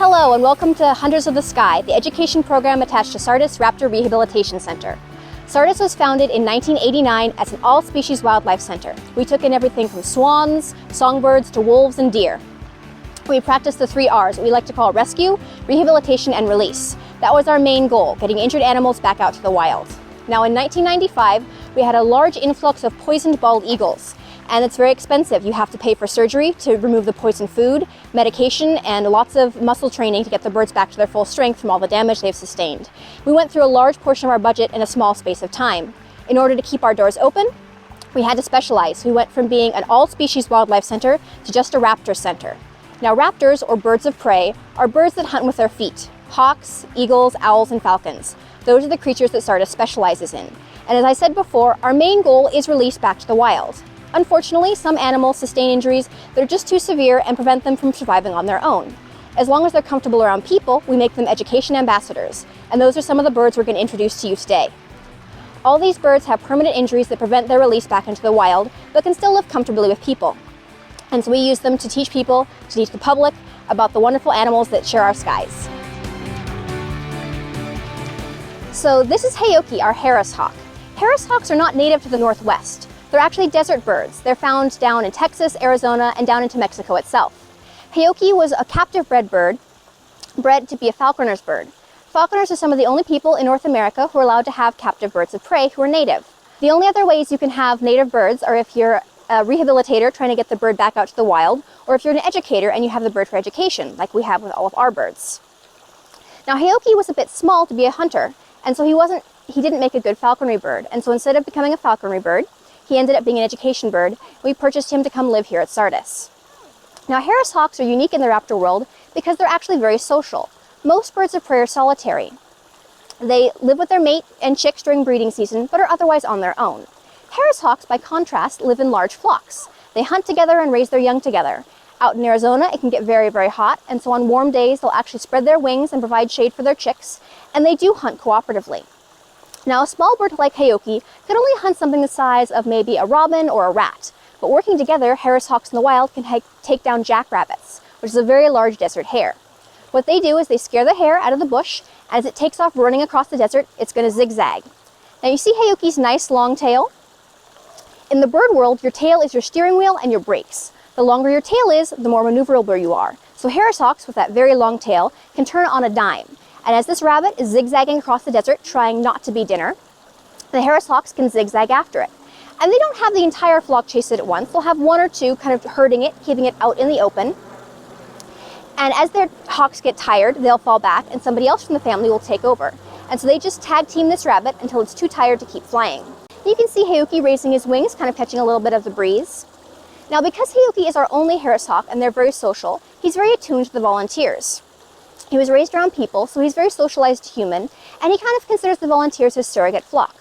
Hello and welcome to Hunters of the Sky, the education program attached to Sardis Raptor Rehabilitation Center. Sardis was founded in 1989 as an all-species wildlife center. We took in everything from swans, songbirds, to wolves and deer. We practiced the 3 R's, what we like to call rescue, rehabilitation, and release. That was our main goal, getting injured animals back out to the wild. Now in 1995, we had a large influx of poisoned bald eagles. And it's very expensive. You have to pay for surgery to remove the poisoned food, medication, and lots of muscle training to get the birds back to their full strength from all the damage they've sustained. We went through a large portion of our budget in a small space of time. In order to keep our doors open, we had to specialize. We went from being an all-species wildlife center to just a raptor center. Now raptors, or birds of prey, are birds that hunt with their feet. Hawks, eagles, owls, and falcons. Those are the creatures that Sardis specializes in. And as I said before, our main goal is release back to the wild. Unfortunately, some animals sustain injuries that are just too severe and prevent them from surviving on their own. As long as they're comfortable around people, we make them education ambassadors, and those are some of the birds we're going to introduce to you today. All these birds have permanent injuries that prevent their release back into the wild, but can still live comfortably with people. And so we use them to teach people, to teach the public, about the wonderful animals that share our skies. So this is Haoki, our Harris hawk. Harris hawks are not native to the Northwest. They're actually desert birds. They're found down in Texas, Arizona, and down into Mexico itself. Haoki was a captive bred bird, bred to be a falconer's bird. Falconers are some of the only people in North America who are allowed to have captive birds of prey who are native. The only other ways you can have native birds are if you're a rehabilitator trying to get the bird back out to the wild, or if you're an educator and you have the bird for education, like we have with all of our birds. Now Haoki was a bit small to be a hunter, and so he didn't make a good falconry bird, and so instead of becoming a falconry bird, he ended up being an education bird. We purchased him to come live here at Sardis. Now Harris hawks are unique in the raptor world because they're actually very social. Most birds of prey are solitary. They live with their mate and chicks during breeding season, but are otherwise on their own. Harris hawks, by contrast, live in large flocks. They hunt together and raise their young together. Out in Arizona, it can get very, very hot, and so on warm days, they'll actually spread their wings and provide shade for their chicks, and they do hunt cooperatively. Now, a small bird like Haoki could only hunt something the size of maybe a robin or a rat, but working together, Harris hawks in the wild can take down jackrabbits, which is a very large desert hare. What they do is they scare the hare out of the bush, and as it takes off running across the desert, it's going to zigzag. Now, you see Haoki's nice long tail? In the bird world, your tail is your steering wheel and your brakes. The longer your tail is, the more maneuverable you are. So Harris hawks with that very long tail can turn on a dime. And as this rabbit is zigzagging across the desert, trying not to be dinner, the Harris hawks can zigzag after it. And they don't have the entire flock chase it at once. They'll have 1 or 2 kind of herding it, keeping it out in the open. And as their hawks get tired, they'll fall back and somebody else from the family will take over. And so they just tag team this rabbit until it's too tired to keep flying. You can see Haoki raising his wings, kind of catching a little bit of the breeze. Now, because Haoki is our only Harris hawk and they're very social, he's very attuned to the volunteers. He was raised around people, so he's very socialized human, and he kind of considers the volunteers his surrogate flock.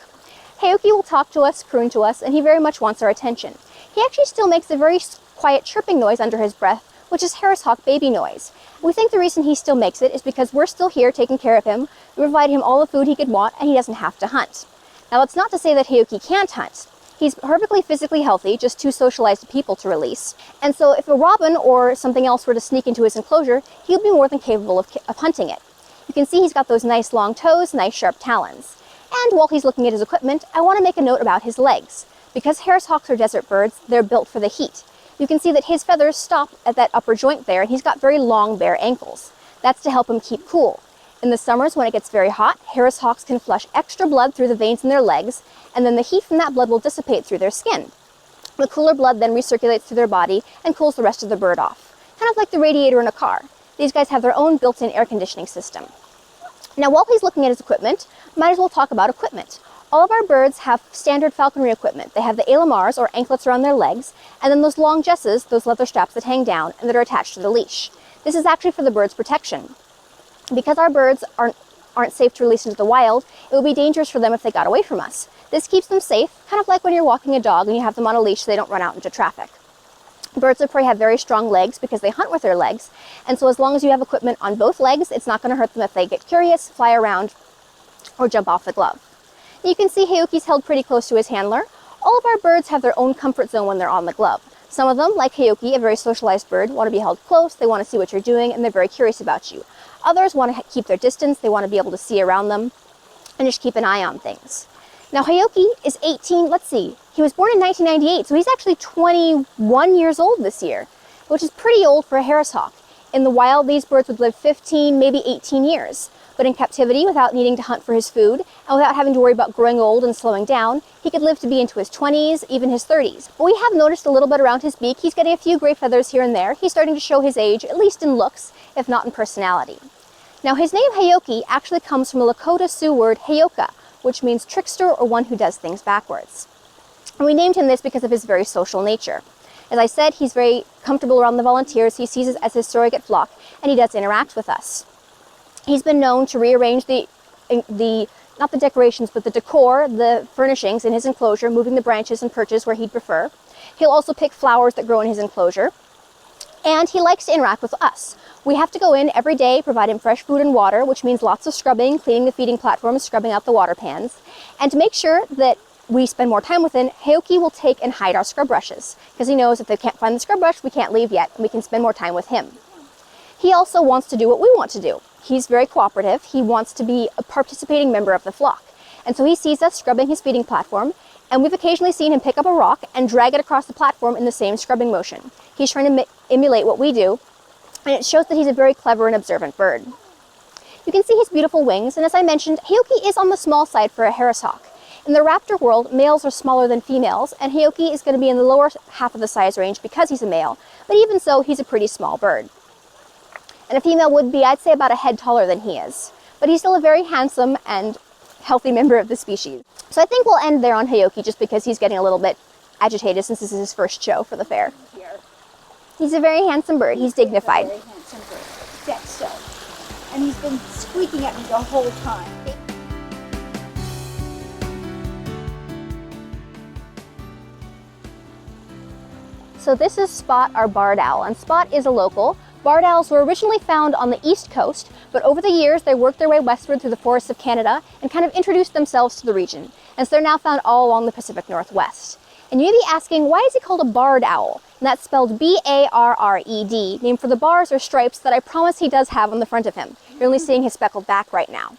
Haoki will talk to us, croon to us, and he very much wants our attention. He actually still makes a very quiet chirping noise under his breath, which is Harris hawk baby noise. We think the reason he still makes it is because we're still here taking care of him, we provide him all the food he could want, and he doesn't have to hunt. Now, that's not to say that Haoki can't hunt. He's perfectly physically healthy, just too socialized to people to release. And so if a robin or something else were to sneak into his enclosure, he'll be more than capable of hunting it. You can see he's got those nice long toes, nice sharp talons. And while he's looking at his equipment, I want to make a note about his legs. Because Harris hawks are desert birds, they're built for the heat. You can see that his feathers stop at that upper joint there, and he's got very long, bare ankles. That's to help him keep cool. In the summers, when it gets very hot, Harris hawks can flush extra blood through the veins in their legs, and then the heat from that blood will dissipate through their skin. The cooler blood then recirculates through their body and cools the rest of the bird off. Kind of like the radiator in a car. These guys have their own built-in air conditioning system. Now, while he's looking at his equipment, might as well talk about equipment. All of our birds have standard falconry equipment. They have the alamars, or anklets around their legs, and then those long jesses, those leather straps that hang down and that are attached to the leash. This is actually for the bird's protection. Because our birds aren't safe to release into the wild, it would be dangerous for them if they got away from us. This keeps them safe, kind of like when you're walking a dog and you have them on a leash so they don't run out into traffic. Birds of prey have very strong legs because they hunt with their legs, and so as long as you have equipment on both legs, it's not going to hurt them if they get curious, fly around, or jump off the glove. You can see Haoki's held pretty close to his handler. All of our birds have their own comfort zone when they're on the glove. Some of them, like Haoki, a very socialized bird, want to be held close, they want to see what you're doing, and they're very curious about you. Others want to keep their distance, they want to be able to see around them, and just keep an eye on things. Now Haoki is 18, let's see, he was born in 1998, so he's actually 21 years old this year, which is pretty old for a Harris hawk. In the wild, these birds would live 15, maybe 18 years. But in captivity, without needing to hunt for his food, and without having to worry about growing old and slowing down, he could live to be into his 20s, even his 30s. But we have noticed a little bit around his beak, he's getting a few gray feathers here and there. He's starting to show his age, at least in looks, if not in personality. Now his name Haoki actually comes from a Lakota Sioux word Haoka, which means trickster or one who does things backwards. And we named him this because of his very social nature. As I said, he's very comfortable around the volunteers, he sees us as his surrogate flock, and he does interact with us. He's been known to rearrange not the decorations, but the decor, the furnishings in his enclosure, moving the branches and perches where he'd prefer. He'll also pick flowers that grow in his enclosure. And he likes to interact with us. We have to go in every day, provide him fresh food and water, which means lots of scrubbing, cleaning the feeding platforms, scrubbing out the water pans. And to make sure that we spend more time with him, Haoki will take and hide our scrub brushes, because he knows if they can't find the scrub brush, we can't leave yet, and we can spend more time with him. He also wants to do what we want to do. He's very cooperative. He wants to be a participating member of the flock. And so he sees us scrubbing his feeding platform, and we've occasionally seen him pick up a rock and drag it across the platform in the same scrubbing motion. He's trying to emulate what we do, and it shows that he's a very clever and observant bird. You can see his beautiful wings, and as I mentioned, Haoki is on the small side for a Harris hawk. In the raptor world, males are smaller than females, and Haoki is going to be in the lower half of the size range because he's a male, but even so, he's a pretty small bird. And a female would be, I'd say, about a head taller than he is. But he's still a very handsome and healthy member of the species. So I think we'll end there on Haoki just because he's getting a little bit agitated since this is his first show for the fair. He's a very handsome bird. He's dignified. Very handsome bird. That's so. And he's been squeaking at me the whole time. So this is Spot, our barred owl, and Spot is a local. Barred owls were originally found on the east coast, but over the years they worked their way westward through the forests of Canada and kind of introduced themselves to the region, and so they're now found all along the Pacific Northwest. And you may be asking, why is he called a barred owl? And that's spelled B-A-R-R-E-D, named for the bars or stripes that I promise he does have on the front of him. You're only seeing his speckled back right now.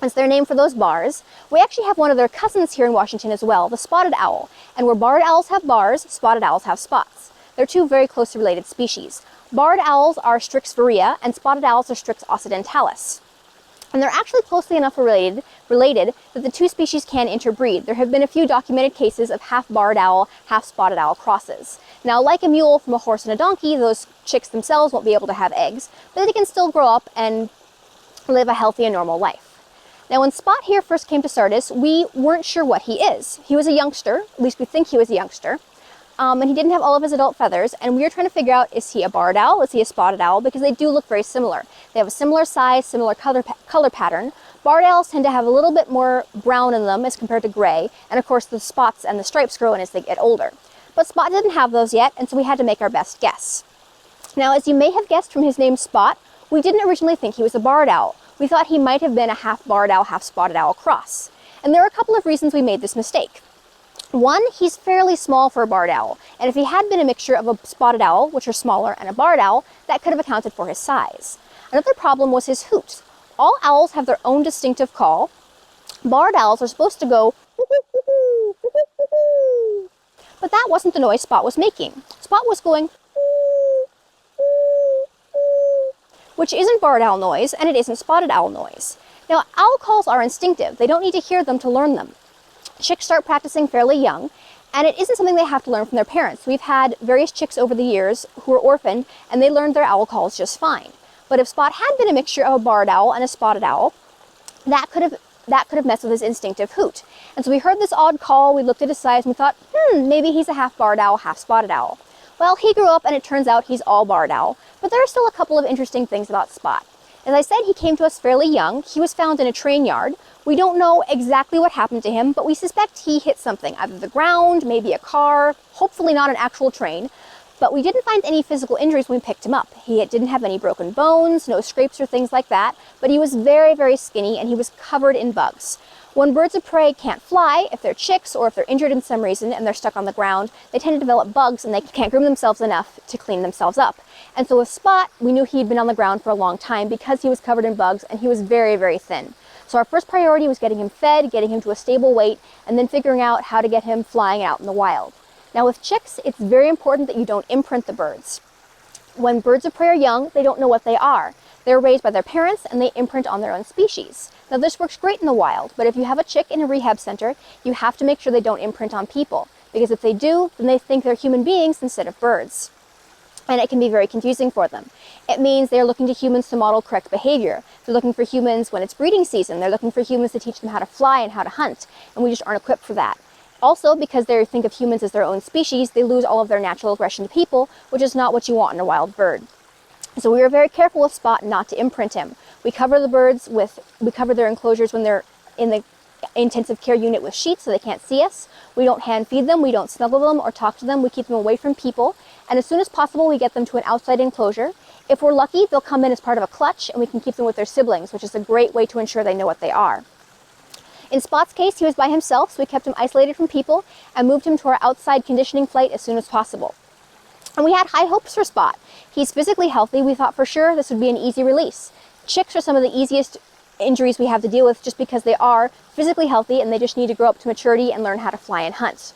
It's their name for those bars. We actually have one of their cousins here in Washington as well, the spotted owl. And where barred owls have bars, spotted owls have spots. They're two very closely related species. Barred owls are Strix virea, and spotted owls are Strix occidentalis. And they're actually closely enough related that the two species can interbreed. There have been a few documented cases of half barred owl, half spotted owl crosses. Now, like a mule from a horse and a donkey, those chicks themselves won't be able to have eggs, but they can still grow up and live a healthy and normal life. Now, when Spot here first came to Sardis, we weren't sure what he is. He was a youngster, at least we think he was a youngster. And he didn't have all of his adult feathers, and we were trying to figure out, is he a barred owl, is he a spotted owl, because they do look very similar. They have a similar size, similar color pattern. Barred owls tend to have a little bit more brown in them as compared to gray, and of course the spots and the stripes grow in as they get older. But Spot didn't have those yet, and so we had to make our best guess. Now, as you may have guessed from his name Spot, we didn't originally think he was a barred owl. We thought he might have been a half barred owl, half spotted owl cross. And there are a couple of reasons we made this mistake. One, he's fairly small for a barred owl, and if he had been a mixture of a spotted owl, which are smaller, and a barred owl, that could have accounted for his size. Another problem was his hoot. All owls have their own distinctive call. Barred owls are supposed to go, but that wasn't the noise Spot was making. Spot was going, which isn't barred owl noise, and it isn't spotted owl noise. Now, owl calls are instinctive. They don't need to hear them to learn them. Chicks start practicing fairly young, and it isn't something they have to learn from their parents. We've had various chicks over the years who were orphaned, and they learned their owl calls just fine. But if Spot had been a mixture of a barred owl and a spotted owl, that could have messed with his instinctive hoot. And so we heard this odd call, we looked at his size, and we thought, maybe he's a half barred owl, half spotted owl. Well, he grew up, and it turns out he's all barred owl. But there are still a couple of interesting things about Spot. As I said, he came to us fairly young. He was found in a train yard. We don't know exactly what happened to him, but we suspect he hit something, either the ground, maybe a car, hopefully not an actual train. But we didn't find any physical injuries when we picked him up. He didn't have any broken bones, no scrapes or things like that, but he was very, very skinny and he was covered in bugs. When birds of prey can't fly, if they're chicks or if they're injured in some reason and they're stuck on the ground, they tend to develop bugs and they can't groom themselves enough to clean themselves up. And so with Spot, we knew he'd been on the ground for a long time because he was covered in bugs and he was very, very thin. So our first priority was getting him fed, getting him to a stable weight, and then figuring out how to get him flying out in the wild. Now with chicks, it's very important that you don't imprint the birds. When birds of prey are young, they don't know what they are. They're raised by their parents and they imprint on their own species. Now this works great in the wild, but if you have a chick in a rehab center, you have to make sure they don't imprint on people, because if they do, then they think they're human beings instead of birds. And it can be very confusing for them. It means they're looking to humans to model correct behavior. They're looking for humans when it's breeding season. They're looking for humans to teach them how to fly and how to hunt, and we just aren't equipped for that. Also, because they think of humans as their own species, they lose all of their natural aggression to people, which is not what you want in a wild bird. So we were very careful with Spot not to imprint him. We cover their enclosures when they're in the intensive care unit with sheets so they can't see us. We don't hand feed them, we don't snuggle them or talk to them, we keep them away from people. And as soon as possible, we get them to an outside enclosure. If we're lucky, they'll come in as part of a clutch and we can keep them with their siblings, which is a great way to ensure they know what they are. In Spot's case, he was by himself, so we kept him isolated from people and moved him to our outside conditioning flight as soon as possible. And we had high hopes for Spot. He's physically healthy. We thought for sure this would be an easy release. Chicks are some of the easiest injuries we have to deal with just because they are physically healthy and they just need to grow up to maturity and learn how to fly and hunt. So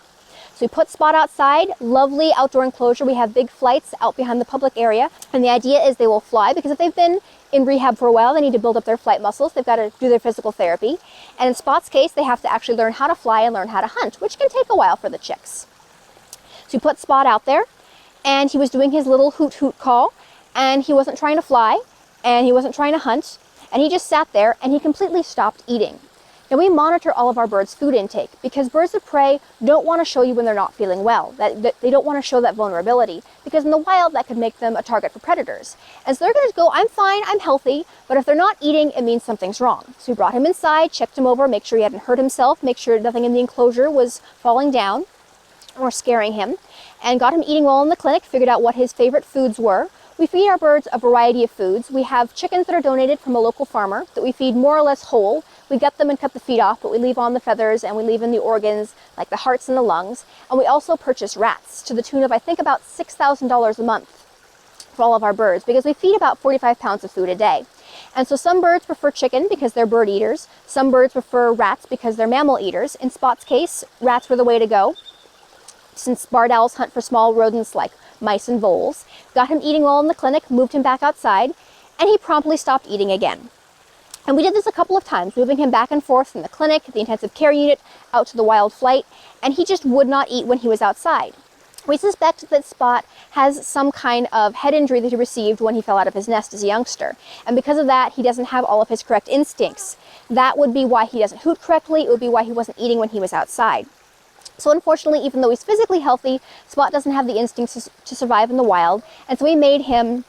we put Spot outside, lovely outdoor enclosure. We have big flights out behind the public area, and the idea is they will fly because if they've been in rehab for a while, they need to build up their flight muscles. They've got to do their physical therapy. And in Spot's case, they have to actually learn how to fly and learn how to hunt, which can take a while for the chicks. So we put Spot out there, and he was doing his little hoot hoot call, and he wasn't trying to fly, and he wasn't trying to hunt, and he just sat there and he completely stopped eating. Now we monitor all of our birds' food intake because birds of prey don't want to show you when they're not feeling well. They don't want to show that vulnerability because in the wild that could make them a target for predators. And so they're going to go, I'm fine, I'm healthy, but if they're not eating, it means something's wrong. So we brought him inside, checked him over, make sure he hadn't hurt himself, make sure nothing in the enclosure was falling down or scaring him, and got him eating well in the clinic, figured out what his favorite foods were. We feed our birds a variety of foods. We have chickens that are donated from a local farmer that we feed more or less whole. We gut them and cut the feet off, but we leave on the feathers and we leave in the organs, like the hearts and the lungs. And we also purchase rats to the tune of, I think, about $6,000 a month for all of our birds because we feed about 45 pounds of food a day. And so some birds prefer chicken because they're bird eaters. Some birds prefer rats because they're mammal eaters. In Spot's case, rats were the way to go, since barred owls hunt for small rodents like mice and voles. Got him eating well in the clinic, moved him back outside, and he promptly stopped eating again. And we did this a couple of times, moving him back and forth from the clinic, the intensive care unit, out to the wild flight, and he just would not eat when he was outside. We suspect that Spot has some kind of head injury that he received when he fell out of his nest as a youngster. And because of that, he doesn't have all of his correct instincts. That would be why he doesn't hoot correctly. It would be why he wasn't eating when he was outside. So unfortunately, even though he's physically healthy, Spot doesn't have the instincts to survive in the wild, and so we made him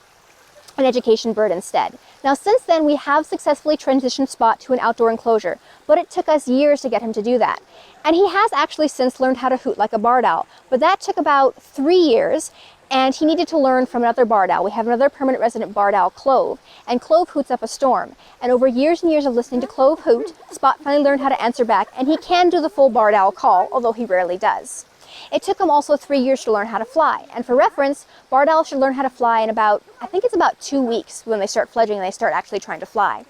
an education bird instead. Now since then, we have successfully transitioned Spot to an outdoor enclosure, but it took us years to get him to do that. And he has actually since learned how to hoot like a barred owl, but that took about 3 years, and he needed to learn from another barred owl. We have another permanent resident barred owl, Clove, and Clove hoots up a storm. And over years and years of listening to Clove hoot, Spot finally learned how to answer back, and he can do the full barred owl call, although he rarely does. It took him also 3 years to learn how to fly. And for reference, barred owls should learn how to fly in about, I think it's about 2 weeks when they start fledging and they start actually trying to fly.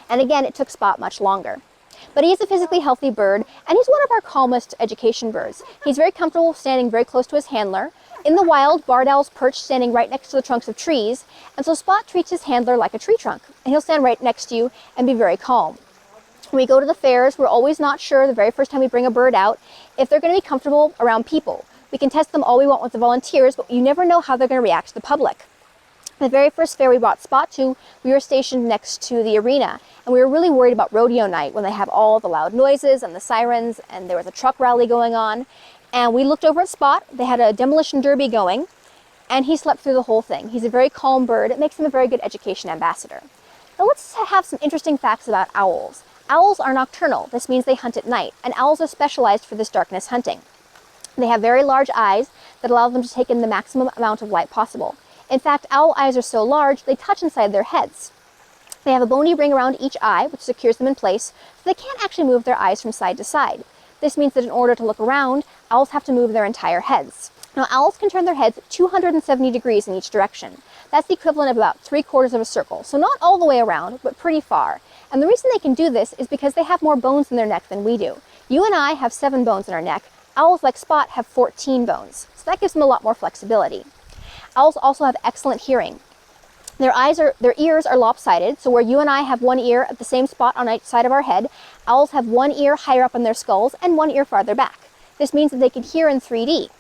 And again, it took Spot much longer. But he's a physically healthy bird, and he's one of our calmest education birds. He's very comfortable standing very close to his handler. In the wild, barred owls perch standing right next to the trunks of trees, and so Spot treats his handler like a tree trunk, and he'll stand right next to you and be very calm. When we go to the fairs, we're always not sure the very first time we bring a bird out if they're going to be comfortable around people. We can test them all we want with the volunteers, but you never know how they're going to react to the public. The very first fair we brought Spot to, we were stationed next to the arena, and we were really worried about rodeo night when they have all the loud noises and the sirens, and there was a truck rally going on. And we looked over at Spot. They had a demolition derby going, and he slept through the whole thing. He's a very calm bird. It makes him a very good education ambassador. Now let's have some interesting facts about owls. Owls are nocturnal. This means they hunt at night, and owls are specialized for this darkness hunting. They have very large eyes that allow them to take in the maximum amount of light possible. In fact, owl eyes are so large, they touch inside their heads. They have a bony ring around each eye, which secures them in place, so they can't actually move their eyes from side to side. This means that in order to look around, owls have to move their entire heads. Now, owls can turn their heads 270 degrees in each direction. That's the equivalent of about 3/4 of a circle, so not all the way around, but pretty far. And the reason they can do this is because they have more bones in their neck than we do. You and I have 7 bones in our neck. Owls like Spot have 14 bones, so that gives them a lot more flexibility. Owls also have excellent hearing. Their ears are lopsided, so where you and I have one ear at the same spot on each side of our head, owls have one ear higher up on their skulls and one ear farther back. This means that they can hear in 3D.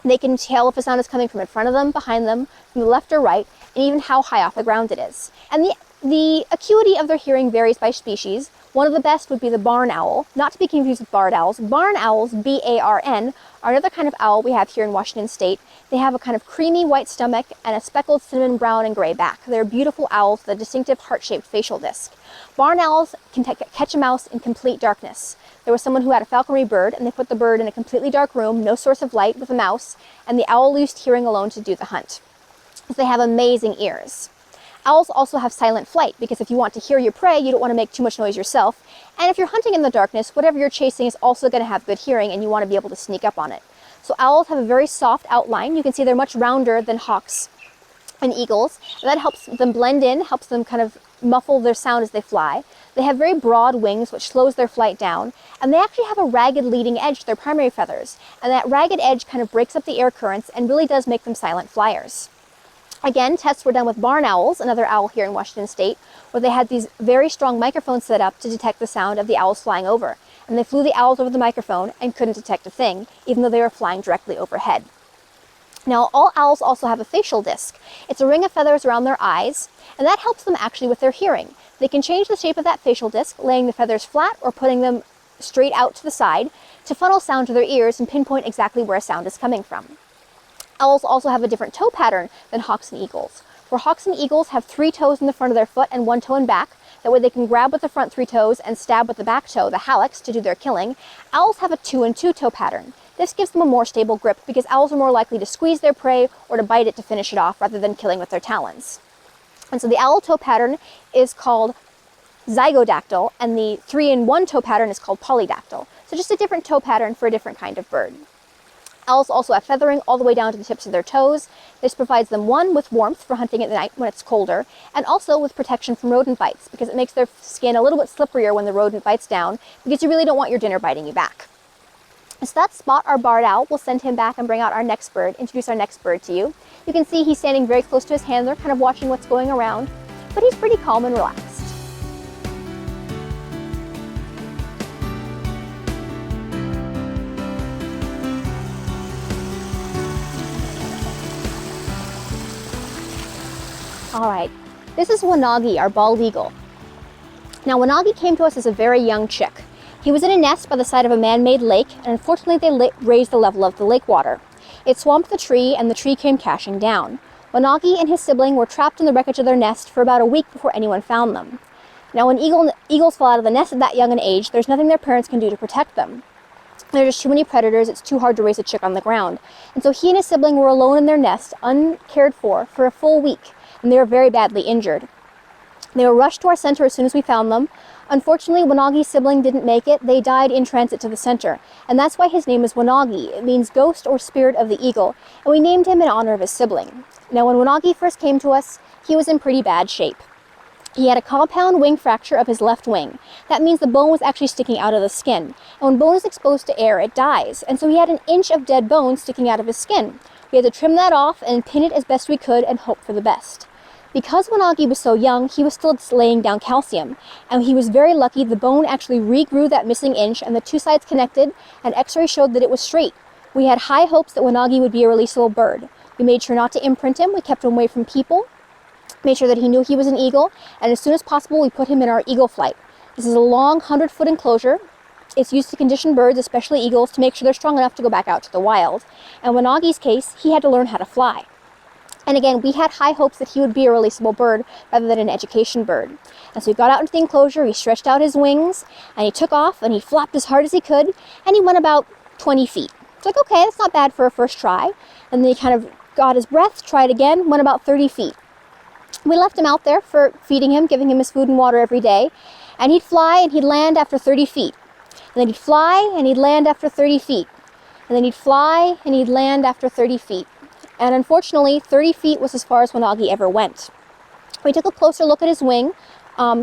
They can tell if a sound is coming from in front of them, behind them, from the left or right, and even how high off the ground it is. And the acuity of their hearing varies by species. One of the best would be the barn owl, not to be confused with barred owls. Barn owls, B-A-R-N, are another kind of owl we have here in Washington State. They have a kind of creamy white stomach and a speckled cinnamon brown and gray back. They're beautiful owls with a distinctive heart-shaped facial disc. Barn owls can catch a mouse in complete darkness. There was someone who had a falconry bird, and they put the bird in a completely dark room, no source of light, with a mouse, and the owl used hearing alone to do the hunt. So they have amazing ears. Owls also have silent flight, because if you want to hear your prey, you don't want to make too much noise yourself. And if you're hunting in the darkness, whatever you're chasing is also going to have good hearing, and you want to be able to sneak up on it. So owls have a very soft outline. You can see they're much rounder than hawks and eagles. And that helps them blend in, helps them kind of muffle their sound as they fly. They have very broad wings, which slows their flight down. And they actually have a ragged leading edge to their primary feathers. And that ragged edge kind of breaks up the air currents and really does make them silent flyers. Again, tests were done with barn owls, another owl here in Washington State, where they had these very strong microphones set up to detect the sound of the owls flying over. And they flew the owls over the microphone and couldn't detect a thing, even though they were flying directly overhead. Now, all owls also have a facial disc. It's a ring of feathers around their eyes, and that helps them actually with their hearing. They can change the shape of that facial disc, laying the feathers flat or putting them straight out to the side to funnel sound to their ears and pinpoint exactly where a sound is coming from. Owls also have a different toe pattern than hawks and eagles. Where hawks and eagles have 3 toes in the front of their foot and 1 toe in back, that way they can grab with the front 3 toes and stab with the back toe, the hallux, to do their killing, owls have a 2 and 2 toe pattern. This gives them a more stable grip because owls are more likely to squeeze their prey or to bite it to finish it off rather than killing with their talons. And so the owl toe pattern is called zygodactyl, and the 3 and 1 toe pattern is called polydactyl. So just a different toe pattern for a different kind of bird. Owls also have feathering all the way down to the tips of their toes. This provides them, one, with warmth for hunting at night when it's colder, and also with protection from rodent bites, because it makes their skin a little bit slipperier when the rodent bites down, because you really don't want your dinner biting you back. So that's Spot, our barred owl. We'll send him back and bring out our next bird, introduce our next bird to you. You can see he's standing very close to his handler, kind of watching what's going around, but he's pretty calm and relaxed. All right, this is Winagi, our bald eagle. Now, Winagi came to us as a very young chick. He was in a nest by the side of a man-made lake, and unfortunately they raised the level of the lake water. It swamped the tree, and the tree came crashing down. Winagi and his sibling were trapped in the wreckage of their nest for about a week before anyone found them. Now, when eagles fall out of the nest at that young an age, there's nothing their parents can do to protect them. There are just too many predators. It's too hard to raise a chick on the ground. And so he and his sibling were alone in their nest, uncared for a full week, and they were very badly injured. They were rushed to our center as soon as we found them. Unfortunately, Winagi's sibling didn't make it. They died in transit to the center, and that's why his name is Winagi. It means ghost or spirit of the eagle, and we named him in honor of his sibling. Now, when Winagi first came to us, he was in pretty bad shape. He had a compound wing fracture of his left wing. That means the bone was actually sticking out of the skin. And when bone is exposed to air, it dies. And so he had an inch of dead bone sticking out of his skin. We had to trim that off and pin it as best we could and hope for the best. Because Winagi was so young, he was still laying down calcium, and he was very lucky. The bone actually regrew that missing inch, and the 2 sides connected, and x-ray showed that it was straight. We had high hopes that Winagi would be a releasable bird. We made sure not to imprint him. We kept him away from people, made sure that he knew he was an eagle, and as soon as possible, we put him in our eagle flight. This is a long 100-foot enclosure. It's used to condition birds, especially eagles, to make sure they're strong enough to go back out to the wild. And in Winagi's case, he had to learn how to fly. And again, we had high hopes that he would be a releasable bird rather than an education bird. And so he got out into the enclosure, he stretched out his wings, and he took off, and he flopped as hard as he could, and he went about 20 feet. It's like, okay, that's not bad for a first try. And then he kind of got his breath, tried again, went about 30 feet. We left him out there for feeding him, giving him his food and water every day, and he'd fly and he'd land after 30 feet. And then he'd fly and he'd land after 30 feet. And then he'd fly and he'd land after 30 feet. And unfortunately, 30 feet was as far as Winagi ever went. We took a closer look at his wing,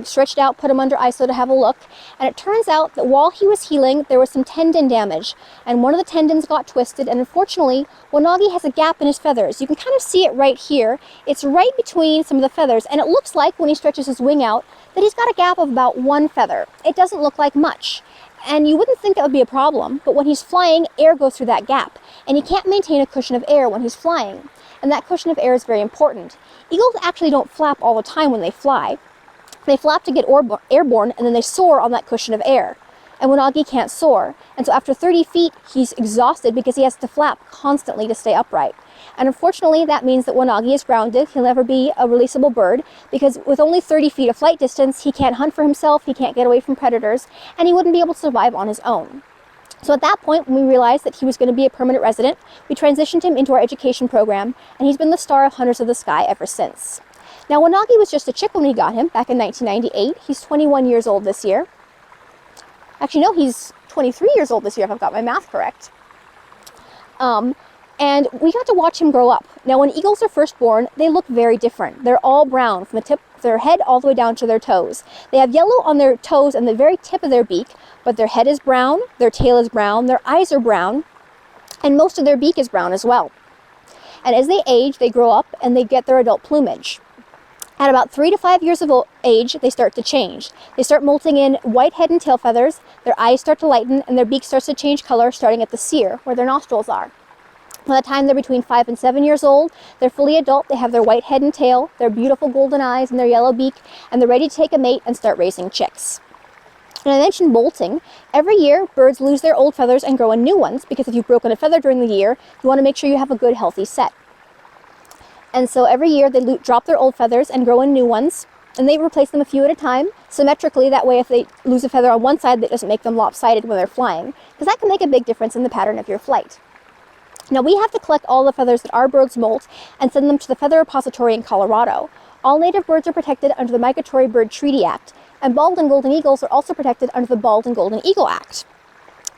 stretched out, put him under ISO to have a look, and it turns out that while he was healing, there was some tendon damage, and one of the tendons got twisted, and unfortunately, Winagi has a gap in his feathers. You can kind of see it right here. It's right between some of the feathers, and it looks like when he stretches his wing out that he's got a gap of about 1 feather. It doesn't look like much, and you wouldn't think that would be a problem, but when he's flying, air goes through that gap, and he can't maintain a cushion of air when he's flying, and that cushion of air is very important. Eagles actually don't flap all the time when they fly. They flap to get airborne, and then they soar on that cushion of air. And Winagi can't soar. And so after 30 feet, he's exhausted because he has to flap constantly to stay upright. And unfortunately, that means that Winagi is grounded. He'll never be a releasable bird because with only 30 feet of flight distance, he can't hunt for himself, he can't get away from predators, and he wouldn't be able to survive on his own. So at that point, when we realized that he was going to be a permanent resident, we transitioned him into our education program, and he's been the star of Hunters of the Sky ever since. Now, Winagi was just a chick when we got him back in 1998. He's 21 years old this year. Actually, no, he's 23 years old this year, if I've got my math correct. And we got to watch him grow up. Now, when eagles are first born, they look very different. They're all brown from the tip of their head all the way down to their toes. They have yellow on their toes and the very tip of their beak, but their head is brown, their tail is brown, their eyes are brown, and most of their beak is brown as well. And as they age, they grow up and they get their adult plumage. At about 3 to 5 years of age, they start to change. They start molting in white head and tail feathers, their eyes start to lighten, and their beak starts to change color starting at the cere, where their nostrils are. By the time they're between 5 and 7 years old, they're fully adult, they have their white head and tail, their beautiful golden eyes, and their yellow beak, and they're ready to take a mate and start raising chicks. And I mentioned molting. Every year, birds lose their old feathers and grow in new ones, because if you've broken a feather during the year, you want to make sure you have a good, healthy set. And so every year they drop their old feathers and grow in new ones, and they replace them a few at a time, symmetrically. That way if they lose a feather on one side, that doesn't make them lopsided when they're flying, because that can make a big difference in the pattern of your flight. Now we have to collect all the feathers that our birds molt and send them to the Feather Repository in Colorado. All native birds are protected under the Migratory Bird Treaty Act, and bald and golden eagles are also protected under the Bald and Golden Eagle Act.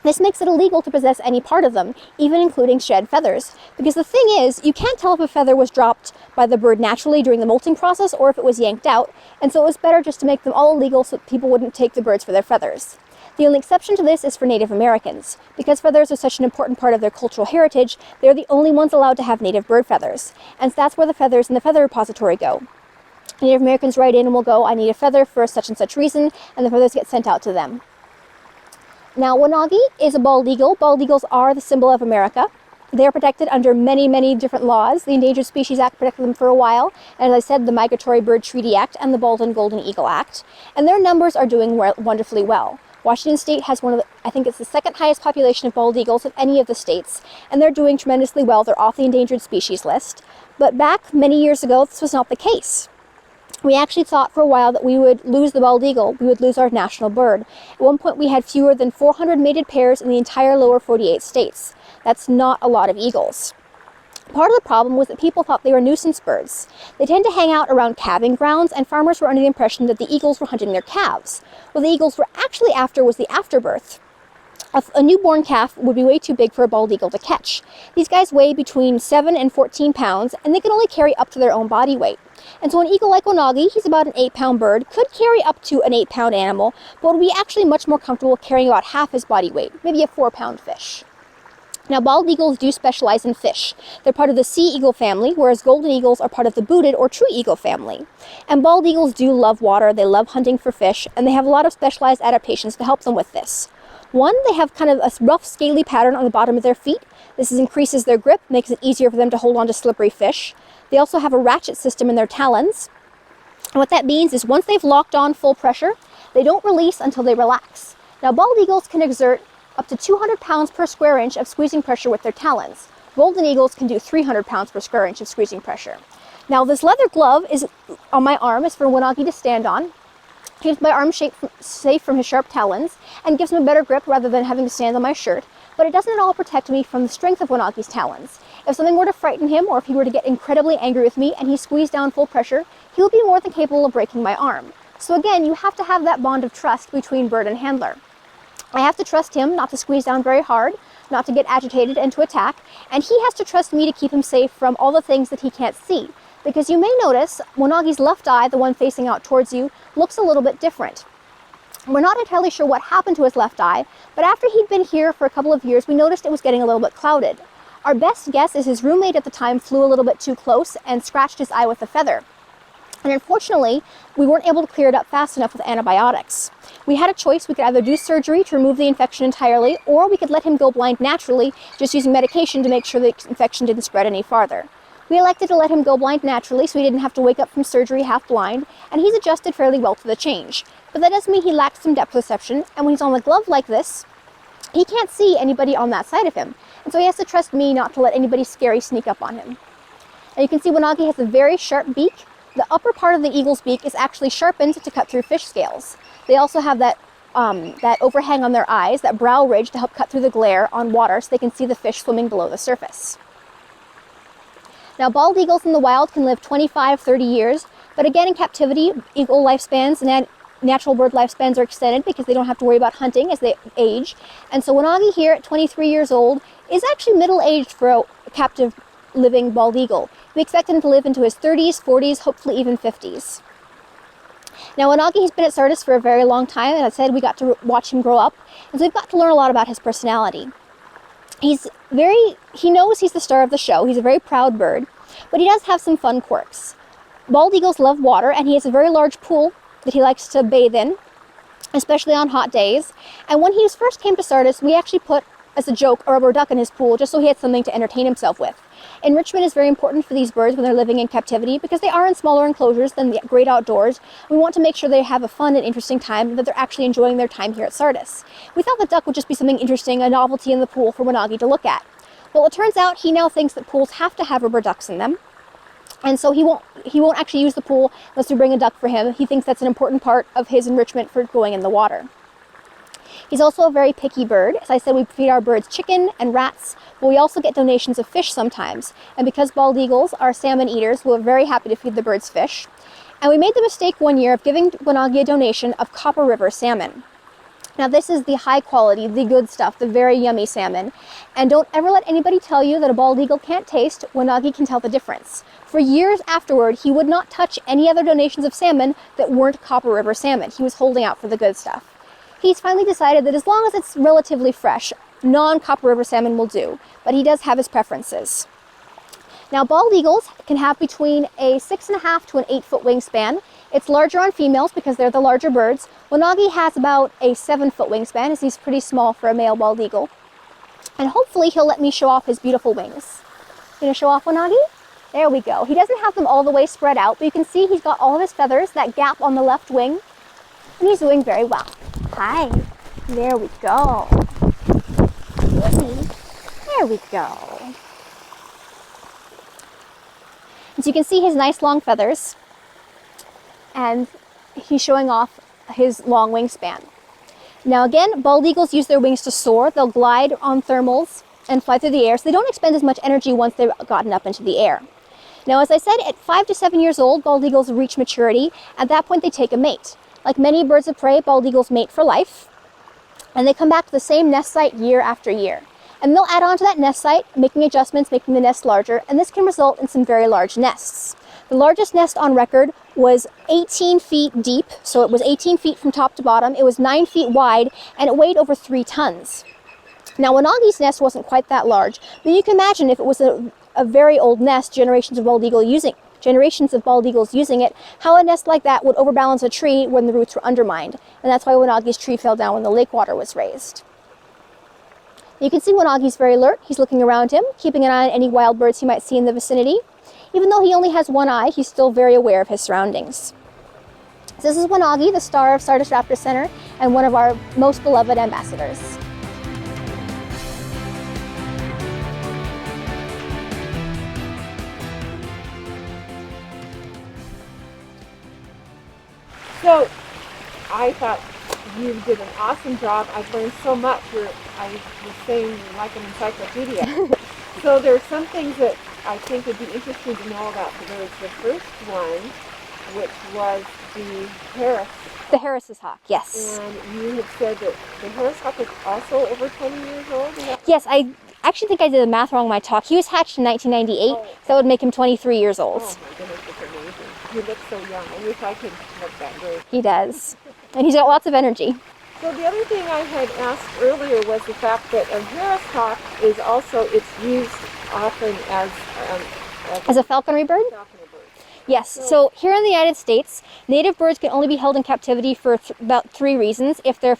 This makes it illegal to possess any part of them, even including shed feathers. Because the thing is, you can't tell if a feather was dropped by the bird naturally during the molting process or if it was yanked out, and so it was better just to make them all illegal so people wouldn't take the birds for their feathers. The only exception to this is for Native Americans. Because feathers are such an important part of their cultural heritage, they're the only ones allowed to have native bird feathers. And so that's where the feathers in the Feather Repository go. Native Americans write in and will go, I need a feather for such and such reason, and the feathers get sent out to them. Now, Winagi is a bald eagle. Bald eagles are the symbol of America. They are protected under many, many different laws. The Endangered Species Act protected them for a while. And as I said, the Migratory Bird Treaty Act and the Bald and Golden Eagle Act. And their numbers are doing wonderfully well. Washington State has I think it's the second highest population of bald eagles of any of the states. And they're doing tremendously well. They're off the endangered species list. But back many years ago, this was not the case. We actually thought for a while that we would lose the bald eagle, we would lose our national bird. At one point we had fewer than 400 mated pairs in the entire lower 48 states. That's not a lot of eagles. Part of the problem was that people thought they were nuisance birds. They tend to hang out around calving grounds, and farmers were under the impression that the eagles were hunting their calves. What the eagles were actually after was the afterbirth. A newborn calf would be way too big for a bald eagle to catch. These guys weigh between 7 and 14 pounds, and they can only carry up to their own body weight. And so an eagle like Winagi, he's about an 8-pound bird, could carry up to an 8-pound animal, but would be actually much more comfortable carrying about half his body weight, maybe a 4-pound fish. Now, bald eagles do specialize in fish. They're part of the sea eagle family, whereas golden eagles are part of the booted or true eagle family. And bald eagles do love water, they love hunting for fish, and they have a lot of specialized adaptations to help them with this. One, they have kind of a rough, scaly pattern on the bottom of their feet. This increases their grip, makes it easier for them to hold on to slippery fish. They also have a ratchet system in their talons. And what that means is once they've locked on full pressure, they don't release until they relax. Now, bald eagles can exert up to 200 pounds per square inch of squeezing pressure with their talons. Golden eagles can do 300 pounds per square inch of squeezing pressure. Now, this leather glove is on my arm is for Winagi to stand on. Keeps my arms safe from his sharp talons and gives him a better grip rather than having to stand on my shirt, but it doesn't at all protect me from the strength of Winagi's talons. If something were to frighten him, or if he were to get incredibly angry with me and he squeezed down full pressure, he would be more than capable of breaking my arm. So again, you have to have that bond of trust between bird and handler. I have to trust him not to squeeze down very hard, not to get agitated and to attack, and he has to trust me to keep him safe from all the things that he can't see. Because you may notice Winagi's left eye, the one facing out towards you, looks a little bit different. We're not entirely sure what happened to his left eye, but after he'd been here for a couple of years, we noticed it was getting a little bit clouded. Our best guess is his roommate at the time flew a little bit too close and scratched his eye with a feather. And unfortunately, we weren't able to clear it up fast enough with antibiotics. We had a choice. We could either do surgery to remove the infection entirely, or we could let him go blind naturally, just using medication to make sure the infection didn't spread any farther. We elected to let him go blind naturally so he didn't have to wake up from surgery half blind, and he's adjusted fairly well to the change. But that does mean he lacks some depth perception, and when he's on the glove like this, he can't see anybody on that side of him. And so he has to trust me not to let anybody scary sneak up on him. And you can see Winagi has a very sharp beak. The upper part of the eagle's beak is actually sharpened to cut through fish scales. They also have that overhang on their eyes, that brow ridge, to help cut through the glare on water so they can see the fish swimming below the surface. Now, bald eagles in the wild can live 25, 30 years, but again, in captivity, eagle lifespans and natural bird lifespans are extended because they don't have to worry about hunting as they age. And so Winagi here at 23 years old is actually middle-aged for a captive living bald eagle. We expect him to live into his 30s, 40s, hopefully even 50s. Now, Winagi has been at Sardis for a very long time, and as I said, we got to watch him grow up, and so we've got to learn a lot about his personality. He knows he's the star of the show. He's a very proud bird, but he does have some fun quirks. Bald eagles love water, and he has a very large pool that he likes to bathe in, especially on hot days. And when he first came to Sardis, we actually put, as a joke, a rubber duck in his pool just so he had something to entertain himself with. Enrichment is very important for these birds when they're living in captivity because they are in smaller enclosures than the great outdoors. We want to make sure they have a fun and interesting time, that they're actually enjoying their time here at Sardis. We thought the duck would just be something interesting, a novelty in the pool for Winagi to look at. Well, it turns out he now thinks that pools have to have rubber ducks in them. And so he won't actually use the pool unless we bring a duck for him. He thinks that's an important part of his enrichment for going in the water. He's also a very picky bird. As I said, we feed our birds chicken and rats, but we also get donations of fish sometimes. And because bald eagles are salmon eaters, we're very happy to feed the birds fish. And we made the mistake one year of giving Winagi a donation of Copper River salmon. Now, this is the high quality, the good stuff, the very yummy salmon. And don't ever let anybody tell you that a bald eagle can't taste. Winagi can tell the difference. For years afterward, he would not touch any other donations of salmon that weren't Copper River salmon. He was holding out for the good stuff. He's finally decided that as long as it's relatively fresh, non-Copper River salmon will do, but he does have his preferences. Now, bald eagles can have between a 6.5 to an 8-foot wingspan. It's larger on females because they're the larger birds. Winagi has about a 7-foot wingspan, as he's pretty small for a male bald eagle. And hopefully he'll let me show off his beautiful wings. Gonna show off Winagi? There we go. He doesn't have them all the way spread out, but you can see he's got all of his feathers, that gap on the left wing, and he's doing very well. Hi. There we go. There we go. As you can see his nice long feathers, and he's showing off his long wingspan. Now again, bald eagles use their wings to soar. They'll glide on thermals and fly through the air, so they don't expend as much energy once they've gotten up into the air. Now, as I said, at 5 to 7 years old, bald eagles reach maturity. At that point, they take a mate. Like many birds of prey, bald eagles mate for life, and they come back to the same nest site year after year. And they'll add on to that nest site, making adjustments, making the nest larger, and this can result in some very large nests. The largest nest on record was 18 feet deep, so it was 18 feet from top to bottom. It was 9 feet wide, and it weighed over 3 tons. Now, Winagi's nest wasn't quite that large, but you can imagine if it was a very old nest, generations of bald eagles using it, how a nest like that would overbalance a tree when the roots were undermined. And that's why Winagi's tree fell down when the lake water was raised. You can see Winagi's very alert. He's looking around him, keeping an eye on any wild birds he might see in the vicinity. Even though he only has one eye, he's still very aware of his surroundings. So this is Winagi, the star of Sardis Raptor Center, and one of our most beloved ambassadors. So, I thought you did an awesome job. I've learned so much. I was saying you're like an encyclopedia. So there's some things that I think would be interesting to know about the birds. The first one, which was the Harris. The Harris's hawk, yes. And you had said that the Harris hawk is also over 20 years old? Yes, I actually think I did the math wrong in my talk. He was hatched in 1998, so that would make him 23 years old. Oh my goodness, it's amazing. He looks so young. I wish I could look that great. He does. And he's got lots of energy. So the other thing I had asked earlier was the fact that a Harris hawk is also, it's used often as a falconry bird? Yes, so here in the United States, native birds can only be held in captivity for about 3 reasons. If they're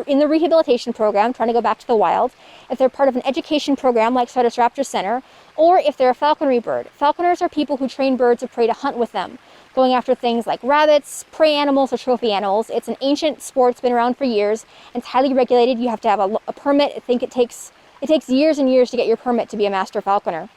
in the rehabilitation program, trying to go back to the wild, if they're part of an education program like Sardis Raptor Center, or if they're a falconry bird. Falconers are people who train birds of prey to hunt with them, going after things like rabbits, prey animals, or trophy animals. It's an ancient sport, it's been around for years, and it's highly regulated. You have to have a permit. I think it takes years and years to get your permit to be a master falconer.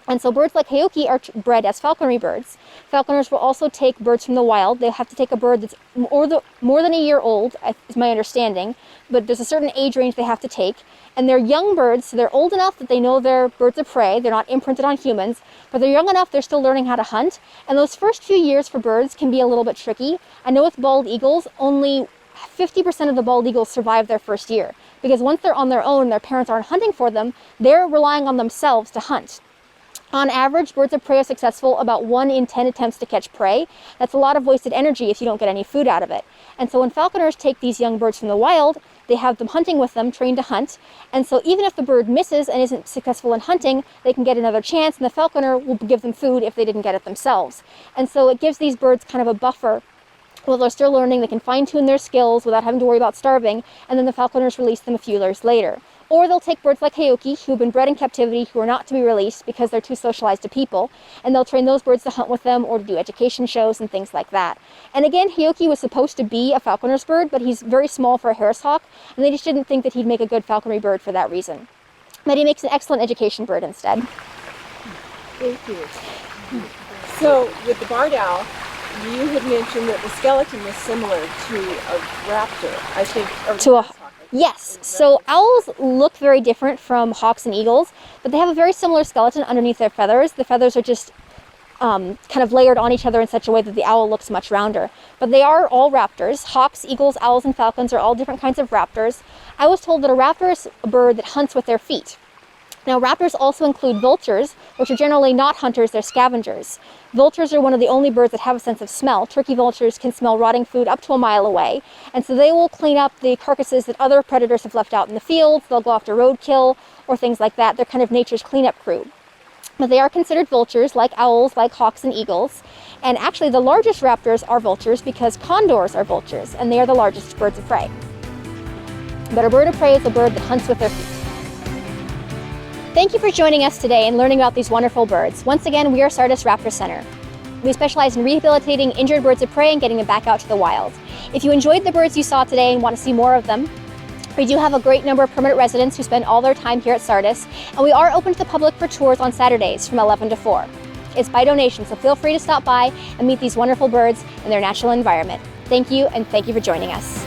And so birds like Haoki are bred as falconry birds. Falconers will also take birds from the wild. They have to take a bird that's more than a year old, is my understanding, but there's a certain age range they have to take. And they're young birds, so they're old enough that they know they're birds of prey. They're not imprinted on humans, but they're young enough they're still learning how to hunt. And those first few years for birds can be a little bit tricky. I know with bald eagles, only 50% of the bald eagles survive their first year, because once they're on their own, their parents aren't hunting for them, they're relying on themselves to hunt. On average, birds of prey are successful about 1 in 10 attempts to catch prey. That's a lot of wasted energy if you don't get any food out of it. And so when falconers take these young birds from the wild, they have them hunting with them, trained to hunt. And so even if the bird misses and isn't successful in hunting, they can get another chance, and the falconer will give them food if they didn't get it themselves. And so it gives these birds kind of a buffer. While they're still learning, they can fine-tune their skills without having to worry about starving, and then the falconers release them a few years later. Or they'll take birds like Haoki, who've been bred in captivity, who are not to be released because they're too socialized to people, and they'll train those birds to hunt with them or to do education shows and things like that. And again, Haoki was supposed to be a falconer's bird, but he's very small for a Harris hawk, and they just didn't think that he'd make a good falconry bird for that reason. But he makes an excellent education bird instead. Thank you. So with the barred owl, you had mentioned that the skeleton was similar to a raptor, I think. Yes, so owls look very different from hawks and eagles, but they have a very similar skeleton underneath their feathers. The feathers are just kind of layered on each other in such a way that the owl looks much rounder. But they are all raptors. Hawks, eagles, owls, and falcons are all different kinds of raptors. I was told that a raptor is a bird that hunts with their feet. Now, raptors also include vultures, which are generally not hunters, they're scavengers. Vultures are one of the only birds that have a sense of smell. Turkey vultures can smell rotting food up to a mile away, and so they will clean up the carcasses that other predators have left out in the fields. They'll go after roadkill or things like that. They're kind of nature's cleanup crew. But they are considered vultures, like owls, like hawks and eagles. And actually, the largest raptors are vultures because condors are vultures, and they are the largest birds of prey. But a bird of prey is a bird that hunts with their feet. Thank you for joining us today and learning about these wonderful birds. Once again, we are Sardis Raptor Center. We specialize in rehabilitating injured birds of prey and getting them back out to the wild. If you enjoyed the birds you saw today and want to see more of them, we do have a great number of permanent residents who spend all their time here at Sardis, and we are open to the public for tours on Saturdays from 11 to 4. It's by donation, so feel free to stop by and meet these wonderful birds in their natural environment. Thank you, and thank you for joining us.